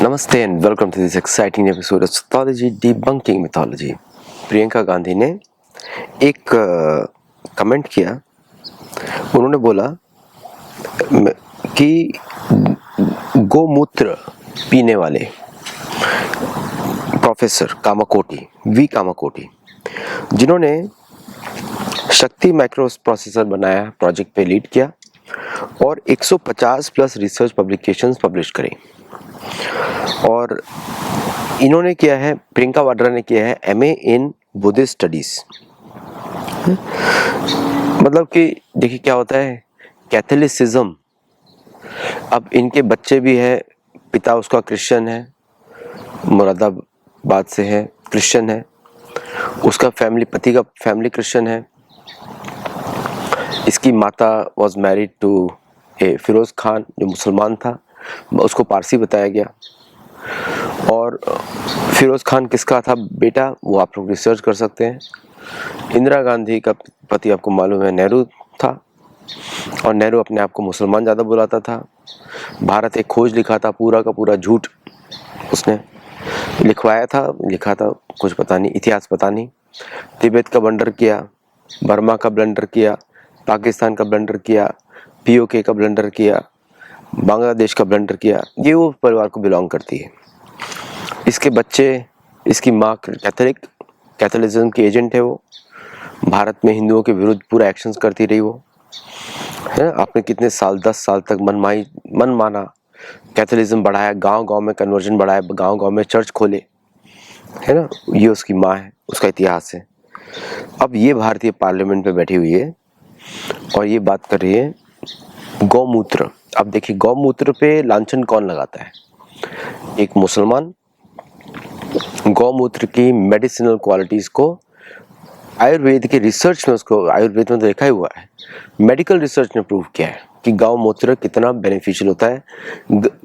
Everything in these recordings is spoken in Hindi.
नमस्ते and welcome to this exciting episode of psychology debunking mythology. Priyanka Gandhi ने एक कमेंट किया। उन्होंने बोला कि गोमूत्र पीने वाले प्रोफेसर कामाकोटी, वी कामाकोटी, जिन्होंने शक्ति माइक्रो प्रोसेसर बनाया, प्रोजेक्ट पे लीड किया और 150 प्लस रिसर्च पब्लिकेशंस पब्लिश करी। और इन्होंने किया है, प्रियंका वाड्रा ने किया है एमए इन बुद्धिस्ट स्टडीज। मतलब कि देखिए क्या होता है, कैथोलिसिज्म। अब इनके बच्चे भी है, पिता उसका क्रिश्चियन है, मुरादाबाद से है, क्रिश्चियन है, उसका पति का फैमिली क्रिश्चियन है। इसकी माता वॉज मैरिड टू ए फिरोज खान जो मुसलमान था, उसको पारसी बताया गया। और फिरोज खान किसका था बेटा, वो आप लोग रिसर्च कर सकते हैं। इंदिरा गांधी का पति आपको मालूम है नेहरू था, और नेहरू अपने आप को मुसलमान ज़्यादा बुलाता था। भारत एक खोज लिखा था, पूरा का पूरा झूठ उसने लिखा था, कुछ पता नहीं, इतिहास पता नहीं। तिब्बत का ब्लंडर किया, बर्मा का ब्लंडर किया, पाकिस्तान का ब्लंडर किया, पीओके का ब्लंडर किया, बांग्लादेश का ब्लंडर किया। ये वो परिवार को बिलोंग करती है। इसके बच्चे, इसकी माँ कैथोलिज्म की एजेंट है। वो भारत में हिंदुओं के विरुद्ध पूरा एक्शंस करती रही। वो है, आपने कितने साल, 10 साल तक मन माना कैथोलिज्म बढ़ाया, गांव-गांव में कन्वर्जन बढ़ाया, गांव-गांव में चर्च खोले, है ना। ये उसकी माँ है, उसका इतिहास है। अब ये भारतीय पार्लियामेंट में बैठी हुई है और ये बात कर रही है गौमूत्र। अब देखिए, गौमूत्र पे लांछन कौन लगाता है? एक मुसलमान। गौमूत्र की मेडिसिनल क्वालिटीज को आयुर्वेद के रिसर्च में, उसको आयुर्वेद में तो देखा ही हुआ है, मेडिकल रिसर्च ने प्रूव किया है कि गौमूत्र कितना बेनिफिशियल होता है।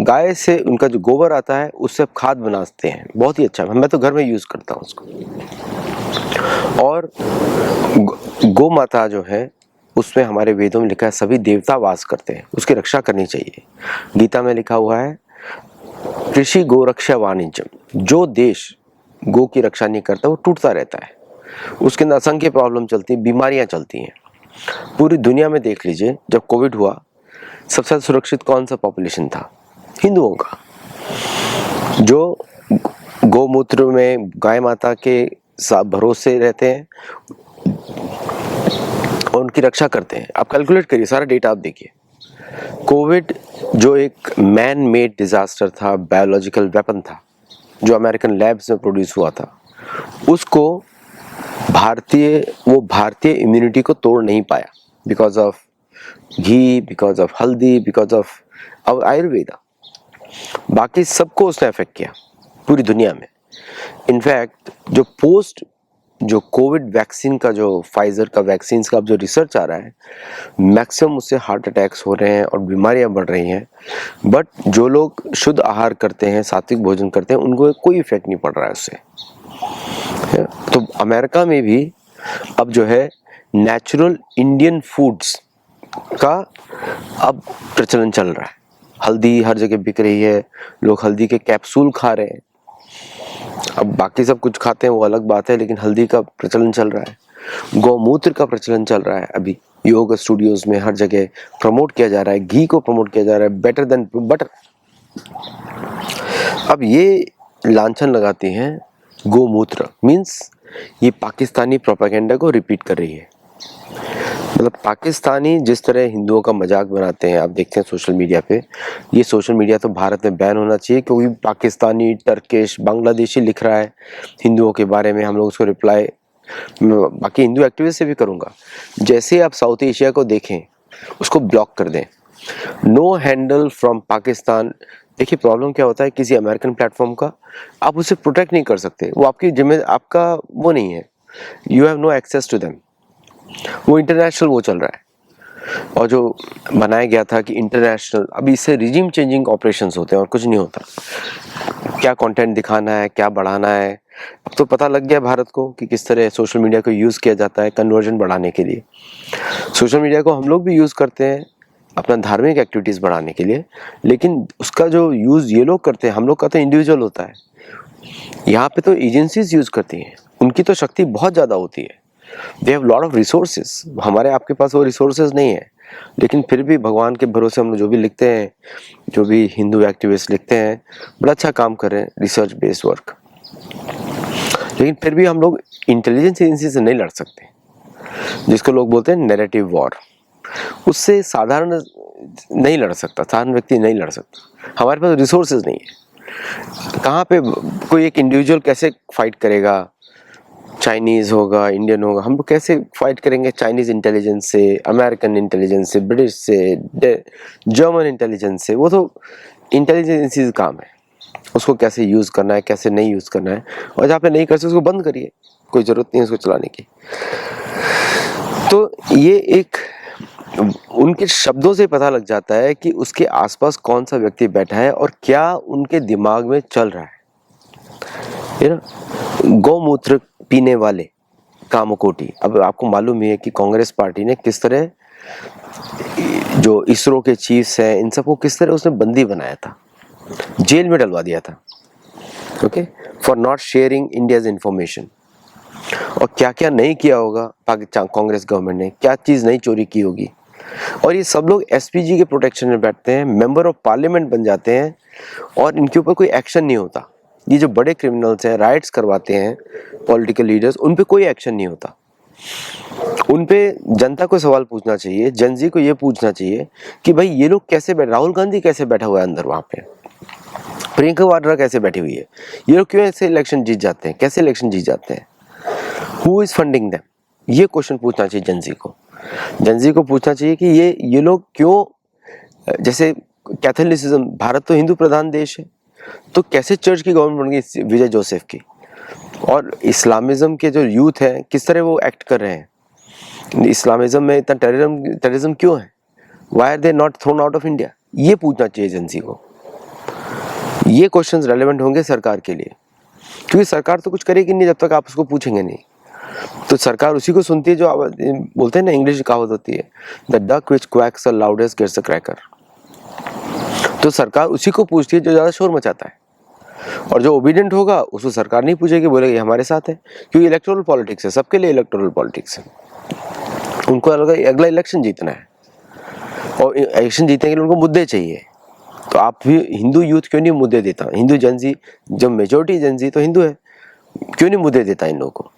गाय से उनका जो गोबर आता है उससे आप खाद बनाते हैं, बहुत ही अच्छा। मैं तो घर में यूज करता हूँ उसको। और गौ माता जो है, उसमें हमारे वेदों में लिखा है सभी देवता वास करते हैं, उसकी रक्षा करनी चाहिए। गीता में लिखा हुआ है कृषि गो रक्षा वाणिज्यम। जो देश गो की रक्षा नहीं करता वो टूटता रहता है, उसके अंदर असंख्य प्रॉब्लम चलती है, बीमारियां चलती हैं। पूरी दुनिया में देख लीजिए, जब कोविड हुआ सबसे सुरक्षित कौन सा पॉपुलेशन था? हिंदुओं का, जो गौमूत्र में गाय माता के भरोसे रहते हैं और उनकी रक्षा करते हैं। आप कैलकुलेट करिए, सारा डेटा आप देखिए। कोविड जो एक मैन मेड डिजास्टर था, बायोलॉजिकल वेपन था, जो अमेरिकन लैब्स में प्रोड्यूस हुआ था, उसको भारतीय इम्यूनिटी को तोड़ नहीं पाया, because of ghee, because of हल्दी, बिकॉज ऑफ आयुर्वेदा। बाकी सबको उसने अफेक्ट किया पूरी दुनिया में। इनफैक्ट जो कोविड वैक्सीन का, जो फाइजर का वैक्सीन का जो रिसर्च आ रहा है, मैक्सिमम उससे हार्ट अटैक्स हो रहे हैं और बीमारियां बढ़ रही हैं। बट जो लोग शुद्ध आहार करते हैं, सात्विक भोजन करते हैं, उनको कोई इफेक्ट नहीं पड़ रहा है उससे। तो अमेरिका में भी अब जो है नेचुरल इंडियन फूड्स का अब प्रचलन चल रहा है। हल्दी हर जगह बिक रही है, लोग हल्दी के कैप्सूल खा रहे हैं। अब बाकी सब कुछ खाते हैं वो अलग बात है, लेकिन हल्दी का प्रचलन चल रहा है। गौमूत्र का प्रचलन चल रहा है। अभी योगा स्टूडियोज में हर जगह प्रमोट किया जा रहा है, घी को प्रमोट किया जा रहा है, बेटर देन बटर। अब ये लांछन लगाती हैं गोमूत्र, मीन्स ये पाकिस्तानी प्रोपेगेंडा को रिपीट कर रही है। मतलब पाकिस्तानी जिस तरह हिंदुओं का मजाक बनाते हैं, आप देखते हैं सोशल मीडिया पे। ये सोशल मीडिया तो भारत में बैन होना चाहिए, क्योंकि पाकिस्तानी, टर्किश, बांग्लादेशी लिख रहा है हिंदुओं के बारे में। हम लोग उसको रिप्लाई बाकी हिंदू एक्टिविस्ट से भी करूँगा। जैसे आप साउथ एशिया को देखें, उसको ब्लॉक कर दें, नो हैंडल फ्रॉम पाकिस्तान। देखिए प्रॉब्लम क्या होता है, किसी अमेरिकन प्लेटफॉर्म का आप उसे प्रोटेक्ट नहीं कर सकते, वो आपकी आपका वो नहीं है, you have no access to them. वो इंटरनेशनल वो चल रहा है। और जो बनाया गया था कि इंटरनेशनल, अभी इससे रिजीम चेंजिंग ऑपरेशंस होते हैं और कुछ नहीं होता। क्या कंटेंट दिखाना है, क्या बढ़ाना है, अब तो पता लग गया भारत को कि किस तरह सोशल मीडिया को यूज़ किया जाता है कन्वर्जन बढ़ाने के लिए। सोशल मीडिया को हम लोग भी यूज़ करते हैं अपना धार्मिक एक्टिविटीज़ बढ़ाने के लिए, लेकिन उसका जो यूज़ ये लोग करते हैं, हम लोग का तो इंडिविजुअल होता है, यहाँ पे तो एजेंसीज यूज़ करती हैं, उनकी तो शक्ति बहुत ज़्यादा होती है। They have lot of resources, हमारे आपके पास वो रिसोर्सेज नहीं है, लेकिन फिर भी भगवान के भरोसे हम लोग जो भी लिखते हैं, जो भी हिंदू एक्टिविस्ट लिखते हैं, बड़ा अच्छा काम कर रहे हैं, रिसर्च बेस्ड वर्क। लेकिन फिर भी हम लोग इंटेलिजेंस एजेंसी से नहीं लड़ सकते, जिसको लोग बोलते हैं नैरेटिव वॉर। उससे साधारण नहीं लड़ सकता, साधारण व्यक्ति नहीं लड़ सकता, हमारे पास रिसोर्सेज नहीं है। कहाँ पे कोई एक इंडिविजुअल कैसे फाइट करेगा, चाइनीज़ होगा, इंडियन होगा, हम लोग कैसे फाइट करेंगे चाइनीज़ इंटेलिजेंस से, अमेरिकन इंटेलिजेंस से, ब्रिटिश से, जर्मन इंटेलिजेंस से? वो तो इंटेलिजेंस का काम है, उसको कैसे यूज़ करना है, कैसे नहीं यूज़ करना है, और जहाँ पे नहीं कर सकते उसको बंद करिए, कोई ज़रूरत नहीं है उसको चलाने की। तो ये एक उनके शब्दों से पता लग जाता है कि उसके आसपास कौन सा व्यक्ति बैठा है और क्या उनके दिमाग में चल रहा है ना। गौमूत्र पीने वाले कामकोटी, अब आपको मालूम ही है कि कांग्रेस पार्टी ने किस तरह जो इसरो के चीफ्स हैं इन सबको किस तरह उसने बंदी बनाया था, जेल में डलवा दिया था, okay, for not sharing India's information. और क्या क्या नहीं किया होगा पाकिस्तान कांग्रेस गवर्नमेंट ने, क्या चीज़ नहीं चोरी की होगी। और ये सब लोग एसपीजी के प्रोटेक्शन में बैठते हैं, मेंबर ऑफ पार्लियामेंट बन जाते हैं, और इनके ऊपर कोई एक्शन नहीं होता। ये जो बड़े क्रिमिनल्स हैं, राइट्स करवाते हैं पॉलिटिकल लीडर्स, उन पे कोई एक्शन नहीं होता। उन पे जनता को सवाल पूछना चाहिए, जनजी को ये पूछना चाहिए कि भाई ये लोग कैसे बैठे, राहुल गांधी कैसे बैठा हुआ है अंदर वहाँ पे, प्रियंका वाड्रा कैसे बैठी हुई है, ये लोग क्यों ऐसे इलेक्शन जीत जाते हैं, कैसे इलेक्शन जीत जाते हैं, हु इज फंडिंग देम, ये क्वेश्चन पूछना चाहिए जनजी को। जनजी को पूछना चाहिए कि ये लोग क्यों, जैसे कैथोलिसिज्म, भारत तो हिंदू प्रधान देश है, तो कैसे चर्च की गवर्नमेंट बन गई विजय जोसेफ की, और इस्लामिज्म के जो यूथ है किस तरह वो एक्ट कर रहे हैं, इस्लामिज्म में इतना टेररिज्म क्यों है, why are they not thrown out of India, ये पूछना चाहिए एजेंसी को। ये क्वेश्चंस रेलेवेंट होंगे सरकार के लिए, क्योंकि सरकार तो कुछ करेगी नहीं जब तक आप उसको पूछेंगे नहीं। तो सरकार उसी को सुनती है जो बोलते हैं ना, इंग्लिश कहावत होती है, the duck which quacks the loudest gets the cracker. तो सरकार उसी को पूछती है जो ज़्यादा शोर मचाता है, और जो ओबीडियंट होगा उसको सरकार नहीं पूछेगी, बोलेगी हमारे साथ है, क्योंकि इलेक्टोरल पॉलिटिक्स है, सबके लिए इलेक्टोरल पॉलिटिक्स है। उनको अगला इलेक्शन जीतना है, और इलेक्शन जीतने के लिए उनको मुद्दे चाहिए। तो आप भी हिंदू यूथ क्यों नहीं मुद्दे देता, हिंदू जनजी, जब मेजोरिटी जनजी तो हिंदू है, क्यों नहीं मुद्दे देता इन लोगों को,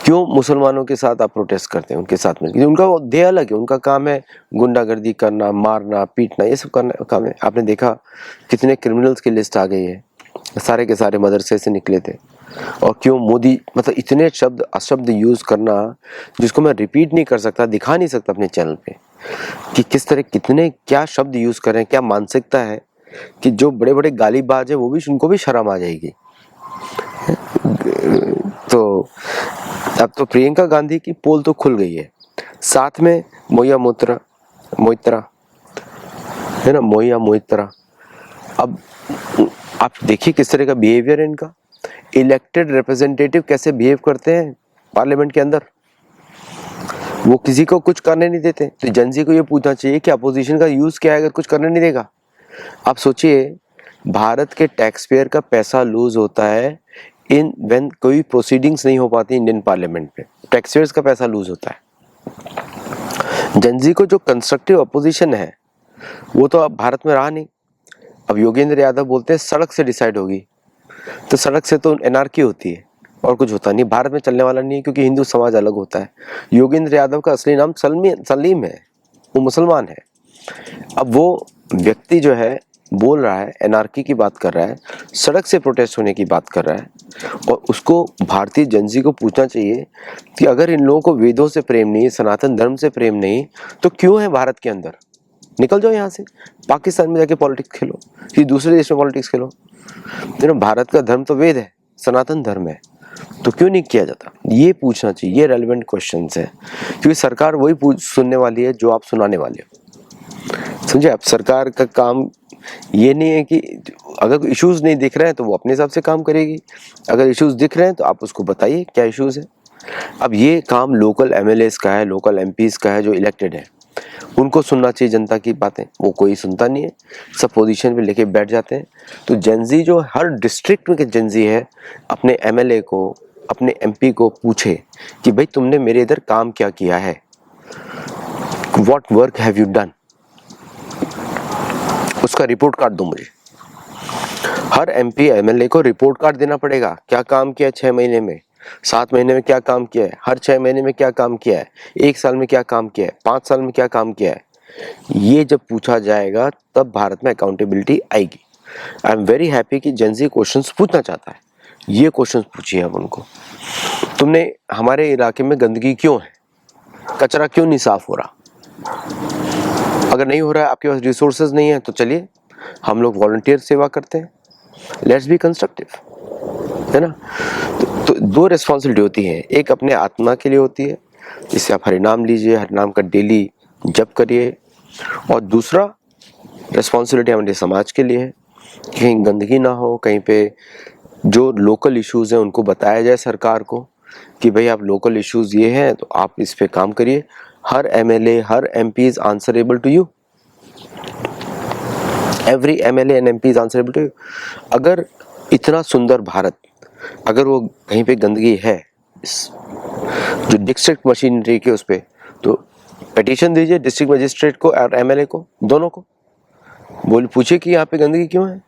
क्यों मुसलमानों के साथ आप प्रोटेस्ट करते हैं, उनके साथ में, उनका ध्येय अलग है, उनका काम है गुंडागर्दी करना, मारना, पीटना, ये सब करना काम है। आपने देखा कितने क्रिमिनल्स की लिस्ट आ गई है, सारे के सारे मदरसे से निकले थे। और क्यों मोदी, मतलब इतने शब्द अशब्द यूज़ करना जिसको मैं रिपीट नहीं कर सकता, दिखा नहीं सकता अपने चैनल पे, कि किस तरह कितने क्या शब्द यूज़ कर रहे हैं, क्या मानसिकता है कि जो बड़े बड़े गालीबाज है वो भी, उनको भी शर्म आ जाएगी। तो अब तो प्रियंका गांधी की पोल तो खुल गई है, साथ में मोइत्रा है ना, मोइत्रा। अब आप देखिए किस तरह का बिहेवियर है इनका, इलेक्टेड रिप्रेजेंटेटिव कैसे बिहेव करते हैं पार्लियामेंट के अंदर, वो किसी को कुछ करने नहीं देते। तो जनजी को ये पूछना चाहिए कि अपोजिशन का यूज क्या है अगर कुछ करने नहीं देगा। आप सोचिए, भारत के टैक्स पेयर का पैसा लूज होता है इन व्हेन कोई प्रोसीडिंग्स नहीं हो पाती इंडियन पार्लियामेंट पे, टैक्स पेयर्स का पैसा लूज होता है। जनजी को जो कंस्ट्रक्टिव अपोजिशन है वो तो अब भारत में रहा नहीं। अब योगेंद्र यादव बोलते हैं सड़क से डिसाइड होगी, तो सड़क से तो एनार्की होती है और कुछ होता नहीं, भारत में चलने वाला नहीं है, क्योंकि हिंदू समाज अलग होता है। योगेंद्र यादव का असली नाम सलीम है, वो मुसलमान है। अब वो व्यक्ति जो है बोल रहा है, एनार्की की बात कर रहा है, सड़क से प्रोटेस्ट होने की बात कर रहा है, और उसको भारतीय जनजी को पूछना चाहिए कि अगर इन लोगों को वेदों से प्रेम नहीं, सनातन धर्म से प्रेम नहीं, तो क्यों है भारत के अंदर? निकल जाओ यहाँ से, पाकिस्तान में जाके पॉलिटिक्स खेलो, कि दूसरे देश में पॉलिटिक्स खेलो। भारत का धर्म तो वेद है, सनातन धर्म है, तो क्यों नहीं किया जाता? ये पूछना चाहिए, ये रेलेवेंट क्वेश्चंस है, क्योंकि सरकार वही सुनने वाली है जो आप सुनाने वाले हो। समझे? अब सरकार का काम ये नहीं है कि अगर इश्यूज नहीं दिख रहे हैं तो वो अपने हिसाब से काम करेगी, अगर इश्यूज दिख रहे हैं तो आप उसको बताइए क्या इश्यूज है। अब ये काम लोकल एमएलएस का है, लोकल एमपीज का है जो इलेक्टेड है, उनको सुनना चाहिए जनता की बातें, वो कोई सुनता नहीं है, सब पोजीशन पे लेके बैठ जाते हैं। तो जेनजी जो हर डिस्ट्रिक्ट में के जेनजी है अपने एमएलए को, अपने एमपी को पूछे कि भाई तुमने मेरे इधर काम क्या किया है, what work have you done, उसका रिपोर्ट कार्ड दो मुझे। हर एमपी एमएलए को रिपोर्ट कार्ड देना पड़ेगा, क्या काम किया 6 महीने में, 7 महीने में क्या काम किया है, हर 6 महीने में क्या काम किया है, 1 साल में क्या काम किया है, 5 साल में क्या काम किया है। ये जब पूछा जाएगा तब भारत में अकाउंटेबिलिटी आएगी। आई एम वेरी हैप्पी कि जेनजी क्वेश्चंस पूछना चाहता है, ये क्वेश्चंस पूछिए हम उनको। तुमने हमारे इलाके में गंदगी क्यों है, कचरा क्यों नहीं साफ हो रहा, अगर नहीं हो रहा है, आपके पास रिसोर्सेज नहीं है, तो चलिए हम लोग वॉलंटियर सेवा करते हैं, लेट्स बी कंस्ट्रक्टिव, है ना। तो 2 रिस्पॉन्सिबिलिटी होती है, एक अपने आत्मा के लिए होती है, जिससे आप हरिनाम लीजिए, हरिनाम का डेली जप करिए, और दूसरा रिस्पॉन्सिबिलिटी हमारे समाज के लिए है, कहीं गंदगी ना हो, कहीं पे जो लोकल इश्यूज हैं उनको बताया जाए सरकार को कि भाई आप लोकल इश्यूज ये हैं तो आप इस पे काम करिए। हर एमएलए, हर MP is answerable to you, every MLA and MP is answerable to you. अगर इतना सुंदर भारत, अगर वो कहीं पे गंदगी है जो डिस्ट्रिक्ट मशीनरी के उस पे, तो पिटीशन दीजिए डिस्ट्रिक्ट मजिस्ट्रेट को और एमएलए को, दोनों को पूछिए कि यहाँ पे गंदगी क्यों है।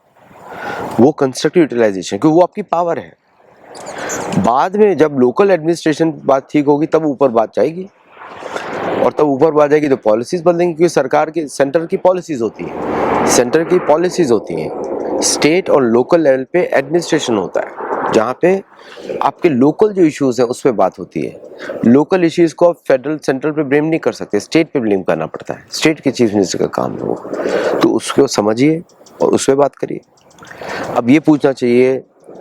वो कंस्ट्रक्टिव यूटिलाइजेशन, क्योंकि वो आपकी पावर है। बाद में जब लोकल एडमिनिस्ट्रेशन बात ठीक होगी तब ऊपर बात जाएगी, और तब ऊपर बात जाएगी तो पॉलिसीज बदलेंगी, क्योंकि सरकार की सेंटर की पॉलिसीज होती है, सेंटर की पॉलिसीज होती हैं, स्टेट और लोकल लेवल पे एडमिनिस्ट्रेशन होता है, जहाँ पे आपके लोकल जो इश्यूज हैं उस पर बात होती है। लोकल इश्यूज को आप फेडरल सेंट्रल पे ब्लेम नहीं कर सकते, स्टेट पे ब्लेम करना पड़ता है, स्टेट के चीफ मिनिस्टर का काम है वो। तो उसको समझिए और उस पर बात करिए। अब ये पूछना चाहिए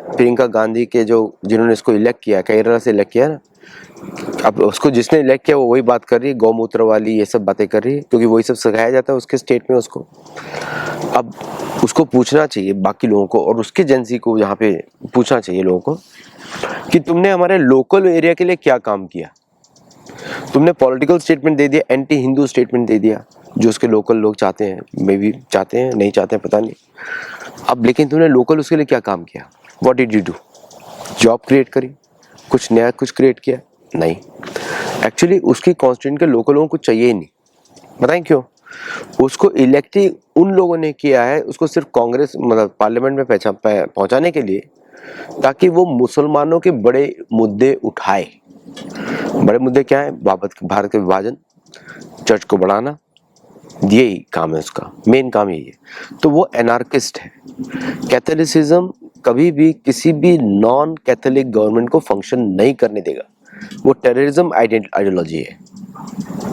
प्रियंका गांधी के जिन्होंने इसको इलेक्ट किया, केरला से इलेक्ट किया ना, अब उसको जिसने इलेक्ट किया वो वही बात कर रही है, गौमूत्र वाली ये सब बातें कर रही है, क्योंकि वही सब सिखाया जाता है उसके स्टेट में उसको। अब उसको पूछना चाहिए बाकी लोगों को, और उसके एजेंसी को यहाँ पे पूछना चाहिए लोगों को कि तुमने हमारे लोकल एरिया के लिए क्या काम किया। तुमने पॉलिटिकल स्टेटमेंट दे दिया, एंटी हिंदू स्टेटमेंट दे दिया, जो उसके लोकल लोग चाहते हैं, मे बी चाहते हैं, नहीं चाहते हैं पता नहीं। अब लेकिन तुमने लोकल उसके लिए क्या काम किया, what did you do, job create करी, कुछ नया कुछ क्रिएट किया, नहीं। एक्चुअली उसकी कॉन्स्टिट्यूएंट के लोकल लोगों को चाहिए ही नहीं, बताएं क्यों। उसको इलेक्ट ही उन लोगों ने किया है, उसको सिर्फ कांग्रेस मतलब पार्लियामेंट में पहुंचाने के लिए, ताकि वो मुसलमानों के बड़े मुद्दे उठाए। बड़े मुद्दे क्या है, भारत के विभाजन, चर्च को बढ़ाना, यही काम है उसका, मेन काम यही है। तो वो एनार्किस्ट है। कैथोलिसिज्म कभी भी किसी भी नॉन कैथोलिक गवर्नमेंट को फंक्शन नहीं करने देगा, वो टेररिज्म आइडियोलॉजी है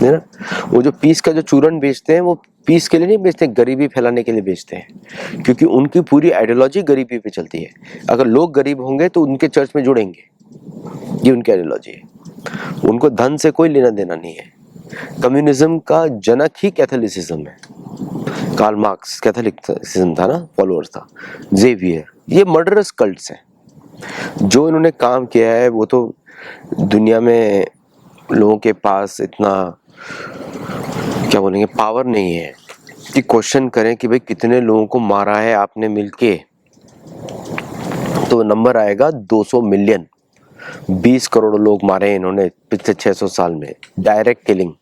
ना। वो जो पीस का जो चूरन बेचते हैं, वो पीस के लिए नहीं बेचते, गरीबी फैलाने के लिए बेचते हैं, क्योंकि उनकी पूरी आइडियोलॉजी गरीबी पे चलती है। अगर लोग गरीब होंगे तो उनके चर्च में जुड़ेंगे, ये उनकी आइडियोलॉजी है। उनको धन से कोई लेना देना नहीं है। कम्युनिज्म का जनक ही कैथोलिसिज्म है, कार्ल मार्क्स कैथोलिसिज्म था ना, फॉलोअर्स था, जेवियर। ये मर्डरस कल्ट्स हैं। जो इन्होंने काम किया है वो तो दुनिया में लोगों के पास इतना क्या बोलेंगे पावर नहीं है कि क्वेश्चन करें कि भाई कितने लोगों को मारा है आपने मिलके, तो नंबर आएगा 200 मिलियन। 20 करोड़ लोग मारे हैं इन्होंने पिछले 600 साल में, डायरेक्ट किलिंग,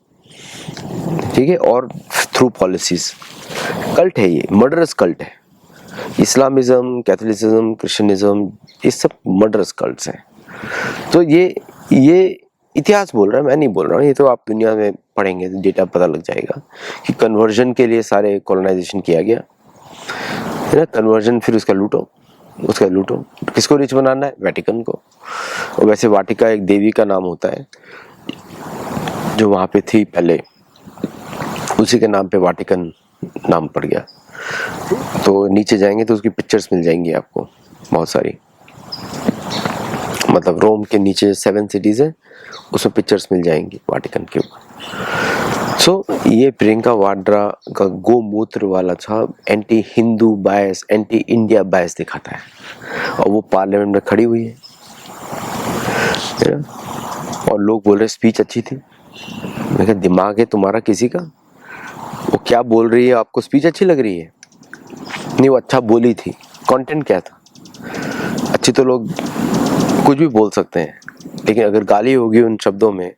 ठीक है, और थ्रू पॉलिसीज। कल्ट है ये, मर्डरस कल्ट है। इस्लामिज्म, कैथोलिसिज्म, क्रिश्चियनिज्म, ये सब मर्डरस कल्ट्स हैं। तो ये इतिहास बोल रहा है, मैं नहीं बोल रहा हूँ, ये तो आप दुनिया में पढ़ेंगे तो डेटा पता लग जाएगा कि कन्वर्जन के लिए सारे कॉलोनाइजेशन किया गया है ना। कन्वर्जन, फिर उसका लूटो, किसको रिच बनाना है, वेटिकन को। और वैसे वाटिका एक देवी का नाम होता है जो वहाँ पे थी पहले, उसी के नाम पे वाटिकन नाम पड़ गया। तो नीचे जाएंगे तो उसकी पिक्चर्स मिल जाएंगी आपको बहुत सारी, मतलब रोम के नीचे 7 सिटीज है, उसमें पिक्चर्स मिल जाएंगी वाटिकन के ऊपर। सो ये प्रियंका वाड्रा का गोमूत्र वाला था एंटी हिंदू बायस, एंटी इंडिया बायस दिखाता है, और वो पार्लियामेंट में खड़ी हुई है ना? और लोग बोल रहे स्पीच अच्छी थी। मैं कहा दिमाग है तुम्हारा किसी का, क्या बोल रही है, आपको स्पीच अच्छी लग रही है? नहीं, वो अच्छा बोली थी, कंटेंट क्या था? अच्छी तो लोग कुछ भी बोल सकते हैं, लेकिन अगर गाली होगी उन शब्दों में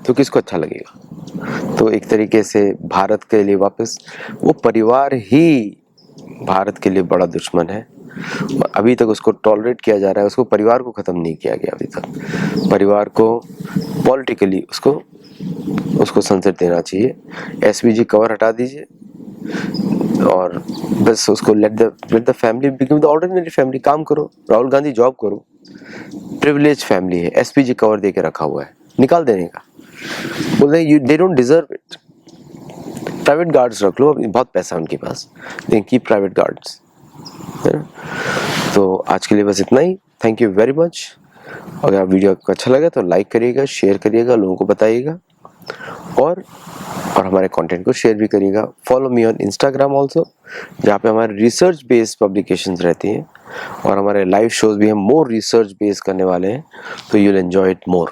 तो किसको अच्छा लगेगा? तो एक तरीके से भारत के लिए वापस वो परिवार ही भारत के लिए बड़ा दुश्मन है। अभी तक उसको टॉलरेट किया जा रहा है, उसको परिवार को ख़त्म नहीं किया गया अभी तक। परिवार को पॉलिटिकली उसको संसद देना चाहिए। एसपीजी कवर हटा दीजिए और बस उसको let the family become the ordinary family. काम करो, राहुल गांधी जॉब करो, प्रिविलेज फैमिली है, एसपीजी कवर दे के रखा हुआ है, निकाल देने का। बोल रहे they don't deserve it. Private guards रख लो, बहुत पैसा है उनके पास, लेकिन कीप प्राइवेट गार्ड्स, है ना? तो आज के लिए बस इतना ही। Thank you very much. अगर वीडियो आपको अच्छा लगा तो लाइक करिएगा, शेयर करिएगा, लोगों को बताइएगा और हमारे कंटेंट को शेयर भी करिएगा। Follow me on Instagram also, जहाँ पे हमारे रिसर्च बेस्ड पब्लिकेशंस रहती हैं और हमारे लाइव शोज भी हम मोर रिसर्च बेस्ड करने वाले हैं, तो you will enjoy it more.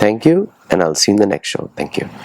Thank you and I will see in the next show. Thank you.